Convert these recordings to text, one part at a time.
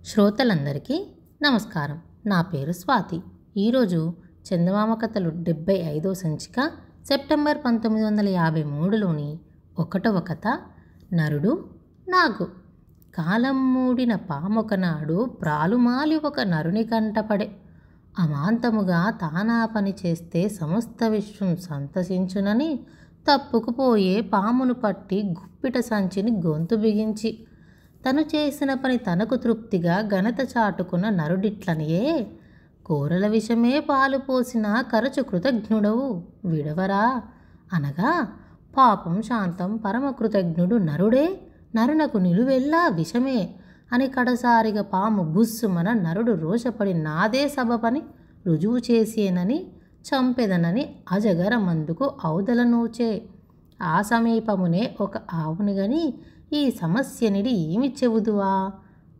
శ్రోతలందరికీ నమస్కారం. నా పేరు స్వాతి. ఈరోజు చందమామ కథలు 75వ సంచిక సెప్టెంబర్ 1953లోని 1వ కథ నరుడు నాగు. కాలం మూడిన పామొకనాడు ప్రాలుమాలి ఒక నరుని కంటపడే. అమాంతముగా తానా పని చేస్తే సమస్త విశ్వం సంతసించునని తప్పుకుపోయే పామును పట్టి గుప్పిట సంచిని గొంతు బిగించి తను చేసిన పని తనకు తృప్తిగా ఘనత చాటుకున్న నరుడిట్లనియే. కూరల విషమే పాలు పోసిన కరచు కృతజ్ఞుడవు విడవరా అనగా పాపం శాంతం పరమ కృతజ్ఞుడు నరుడే, నరునకు నిలువెల్లా విషమే అని కడసారిగా పాము బుస్సుమన నరుడు రోషపడి నాదే సభ పని రుజువు చేసేనని చంపెదనని అజగరమందుకు అవతల నూచే. ఆ సమీపమునే ఒక ఆవుని గని ఈ సమస్యనిడి ఏమి చెబుదువా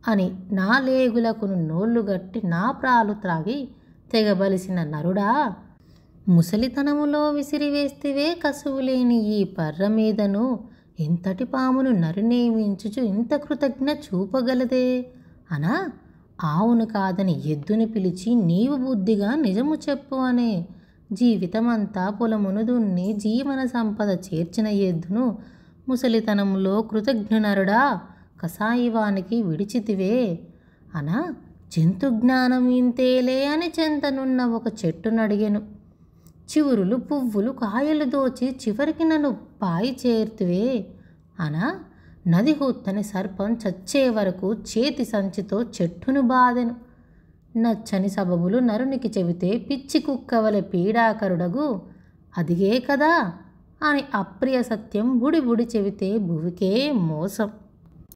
అని నా లేగులకును నోళ్లు గట్టి నా ప్రాలు త్రాగి తెగబలిసిన నరుడా, ముసలితనములో విసిరివేస్తివే కసువులేని ఈ పర్ర మీదను ఇంతటి పామును నరునేమించుచు ఇంత కృతజ్ఞ చూపగలదే అనా. ఆవును కాదని ఎద్దుని పిలిచి నీవు బుద్ధిగా నిజము చెప్పు అనే. జీవితమంతా పొలమును దున్ని జీవన సంపద చేర్చిన ఎద్దును ముసలితనంలో కృతజ్ఞునరుడా కసాయివానికి విడిచితివే అనా. జంతు జ్ఞానం ఇంతేలే అని చెంతనున్న ఒక చెట్టునడిగెను. చివురులు పువ్వులు కాయలు దోచి చివరికి నన్ను పాయి చేర్తివే అనా. నది హుత్తని సర్పం చచ్చే వరకు చేతి సంచితో చెట్టును బాదెను. నచ్చని సబబులు నరునికి చెబితే పిచ్చి కుక్కవలె పీడాకరుడగు అదిగే కదా అని అప్రియ సత్యం బుడి చెబితే భువికే మోసం.